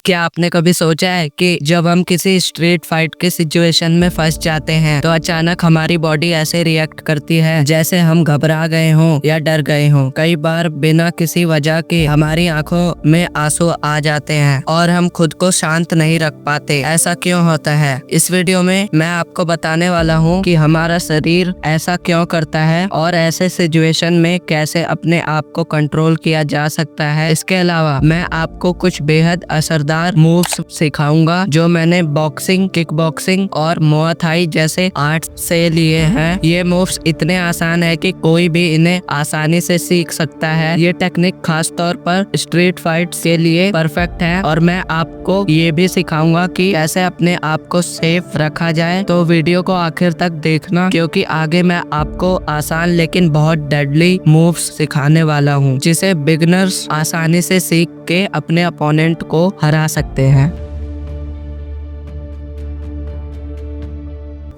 क्या आपने कभी सोचा है कि जब हम किसी स्ट्रीट फाइट के सिचुएशन में फंस जाते हैं तो अचानक हमारी बॉडी ऐसे रिएक्ट करती है जैसे हम घबरा गए हों या डर गए हों। कई बार बिना किसी वजह के हमारी आंखों में आंसू आ जाते हैं और हम खुद को शांत नहीं रख पाते। ऐसा क्यों होता है? इस वीडियो में मैं आपको बताने वाला हूँ कि हमारा शरीर ऐसा क्यों करता है और ऐसे सिचुएशन में कैसे अपने आप को कंट्रोल किया जा सकता है। इसके अलावा मैं आपको कुछ बेहद असरदार मूव्स सिखाऊंगा जो मैंने बॉक्सिंग, किक बॉक्सिंग और मुआ थाई जैसे आर्ट से लिए हैं। ये मूव्स इतने आसान है कि कोई भी इन्हें आसानी से सीख सकता है। ये टेक्निक खास तौर पर स्ट्रीट फाइट्स के लिए परफेक्ट है और मैं आपको ये भी सिखाऊंगा कि कैसे अपने आप को सेफ रखा जाए। तो वीडियो को आखिर तक देखना क्योंकि आगे मैं आपको आसान लेकिन बहुत डेडली मूव्स सिखाने वाला हूँ जिसे बिगिनर्स आसानी से सीख के अपने अपोनेंट को हरा सकते हैं।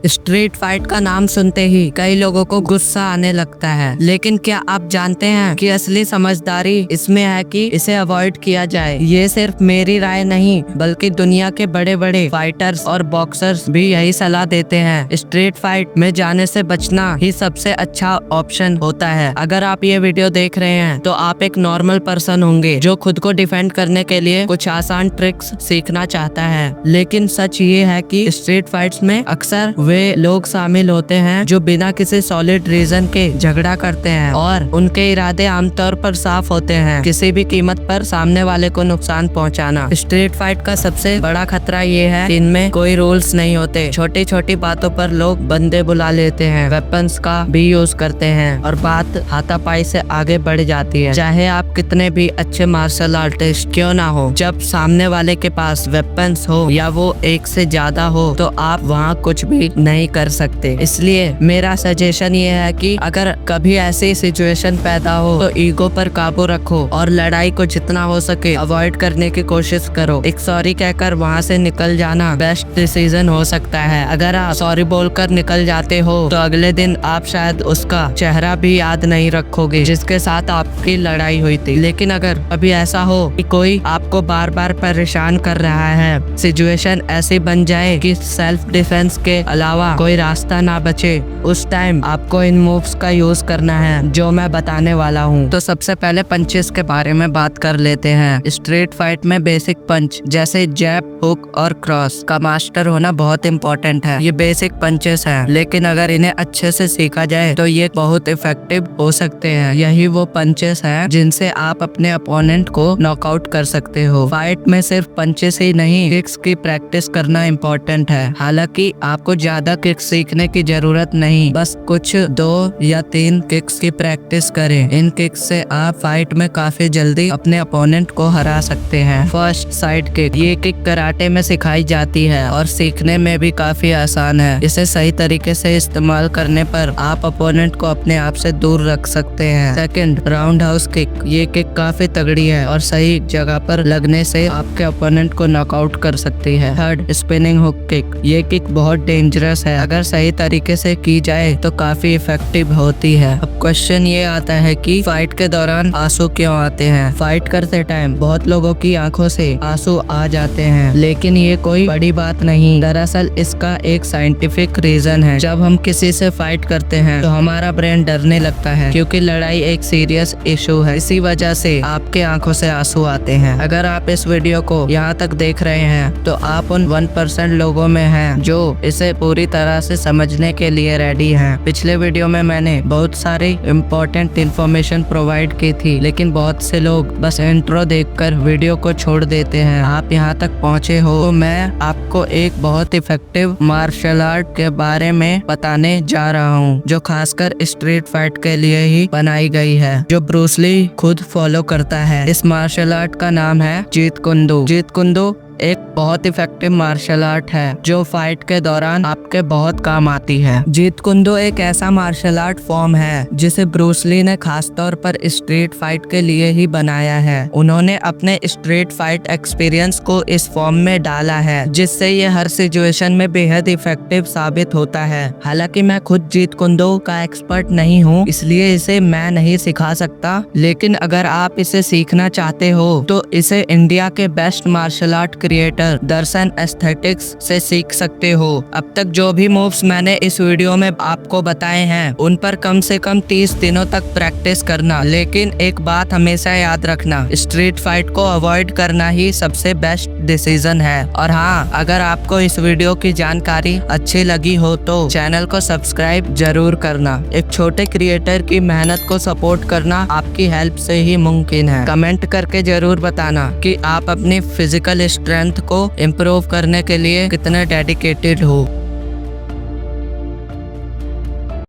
स्ट्रीट फाइट का नाम सुनते ही कई लोगों को गुस्सा आने लगता है, लेकिन क्या आप जानते हैं कि असली समझदारी इसमें है कि इसे अवॉइड किया जाए। ये सिर्फ मेरी राय नहीं बल्कि दुनिया के बड़े बड़े फाइटर्स और बॉक्सर्स भी यही सलाह देते हैं। स्ट्रीट फाइट में जाने से बचना ही सबसे अच्छा ऑप्शन होता है। अगर आप ये वीडियो देख रहे हैं तो आप एक नॉर्मल पर्सन होंगे जो खुद को डिफेंड करने के लिए कुछ आसान ट्रिक्स सीखना चाहता है। लेकिन सच ये है कि स्ट्रीट फाइट्स में अक्सर वे लोग शामिल होते हैं जो बिना किसी सॉलिड रीजन के झगड़ा करते हैं और उनके इरादे आमतौर पर साफ होते हैं, किसी भी कीमत पर सामने वाले को नुकसान पहुंचाना। स्ट्रीट फाइट का सबसे बड़ा खतरा ये है कि इनमें कोई रूल्स नहीं होते। छोटी छोटी बातों पर लोग बंदे बुला लेते हैं, वेपन्स का भी यूज करते हैं और बात हाथापाई से आगे बढ़ जाती है। चाहे आप कितने भी अच्छे मार्शल आर्टिस्ट क्यों ना हो, जब सामने वाले के पास वेपन्स हो या वो एक से ज्यादा हो तो आप वहाँ कुछ भी नहीं कर सकते। इसलिए मेरा सजेशन ये है कि अगर कभी ऐसी सिचुएशन पैदा हो तो ईगो पर काबू रखो और लड़ाई को जितना हो सके अवॉइड करने की कोशिश करो। एक सॉरी कहकर वहाँ से निकल जाना बेस्ट डिसीजन हो सकता है। अगर आप सॉरी बोलकर निकल जाते हो तो अगले दिन आप शायद उसका चेहरा भी याद नहीं रखोगे जिसके साथ आपकी लड़ाई हुई थी। लेकिन अगर कभी ऐसा हो कि कोई आपको बार बार परेशान कर रहा है, सिचुएशन ऐसी बन जाए कि सेल्फ डिफेंस के अलावा कोई रास्ता ना बचे, उस टाइम आपको इन मूव्स का यूज करना है जो मैं बताने वाला हूँ। तो सबसे पहले पंचेस के बारे में बात कर लेते हैं। स्ट्रीट फाइट में बेसिक पंच जैसे जैब, हुक और क्रॉस का मास्टर होना बहुत इम्पोर्टेंट है। ये बेसिक पंचेस हैं, लेकिन अगर इन्हें अच्छे से सीखा जाए तो ये बहुत इफेक्टिव हो सकते हैं। यही वो पंचेस हैं जिनसे आप अपने अपोनेंट को नॉकआउट कर सकते हो। फाइट में सिर्फ पंचेस ही नहीं, किक्स की प्रैक्टिस करना इम्पोर्टेंट है। हालांकि आपको ज्यादा किक्स सीखने की जरूरत नहीं, बस कुछ 2 या 3 किक्स की प्रैक्टिस करें। इन किक्स से आप फाइट में काफी जल्दी अपने अपोनेंट को हरा सकते हैं। फर्स्ट साइड किक, ये किक कराटे में सिखाई जाती है और सीखने में भी काफी आसान है। इसे सही तरीके से इस्तेमाल करने पर आप अपोनेंट को अपने आप से दूर रख सकते हैं। सेकंड, राउंड हाउस किक, ये किक काफी तगड़ी है और सही जगह पर लगने से आपके अपोनेंट को नॉकआउट कर सकती है। थर्ड, स्पिनिंग हुक किक, ये किक बहुत डेंजरस है। अगर सही तरीके से की जाए तो काफी इफेक्टिव होती है। अब क्वेश्चन ये आता है कि फाइट के दौरान आंसू क्यों आते हैं? फाइट करते टाइम बहुत लोगों की आंखों से आंसू आ जाते हैं, लेकिन ये कोई बड़ी बात नहीं। दरअसल इसका एक साइंटिफिक रीजन है। जब हम किसी से फाइट करते हैं तो हमारा ब्रेन डरने लगता है क्योंकि लड़ाई एक सीरियस इशू है। इसी वजह से आपके आंखों से आंसू आते हैं। अगर आप इस वीडियो को यहाँ तक देख रहे हैं तो आप उन 1% लोगों में हैं जो इसे पूरी तरह से समझने के लिए रेडी हैं। पिछले वीडियो में मैंने बहुत सारी इम्पोर्टेंट इंफॉर्मेशन प्रोवाइड की थी, लेकिन बहुत से लोग बस इंट्रो देखकर वीडियो को छोड़ देते हैं। आप यहाँ तक पहुँचे हो तो मैं आपको एक बहुत इफेक्टिव मार्शल आर्ट के बारे में बताने जा रहा हूँ जो खासकर स्ट्रीट फाइट के लिए ही बनाई गई है, जो ब्रूस ली खुद फॉलो करता है। इस मार्शल आर्ट का नाम है जीत कुंदू। जीत कुंदू एक बहुत इफेक्टिव मार्शल आर्ट है जो फाइट के दौरान आपके बहुत काम आती है। जीत कुंदो एक ऐसा मार्शल आर्ट फॉर्म है जिसे ब्रूस ली ने खास तौर पर स्ट्रीट फाइट के लिए ही बनाया है। उन्होंने अपने स्ट्रीट फाइट एक्सपीरियंस को इस फॉर्म में डाला है जिससे ये हर सिचुएशन में बेहद इफेक्टिव साबित होता है। हालांकि मैं खुद जीत कुंदो का एक्सपर्ट नहीं हूँ, इसलिए इसे मैं नहीं सिखा सकता, लेकिन अगर आप इसे सीखना चाहते हो तो इसे इंडिया के बेस्ट मार्शल आर्ट क्रिएटर दर्शन एस्थेटिक्स से सीख सकते हो। अब तक जो भी मूव्स मैंने इस वीडियो में आपको बताए हैं उन पर कम से कम 30 दिनों तक प्रैक्टिस करना, लेकिन एक बात हमेशा याद रखना, स्ट्रीट फाइट को अवॉइड करना ही सबसे बेस्ट डिसीजन है। और हाँ, अगर आपको इस वीडियो की जानकारी अच्छी लगी हो तो चैनल को सब्सक्राइब जरूर करना। एक छोटे क्रिएटर की मेहनत को सपोर्ट करना आपकी हेल्प से ही मुमकिन है। कमेंट करके जरूर बताना कि आप अपनी फिजिकल स्ट्रेंथ को इम्प्रूव करने के लिए कितने डेडिकेटेड हो।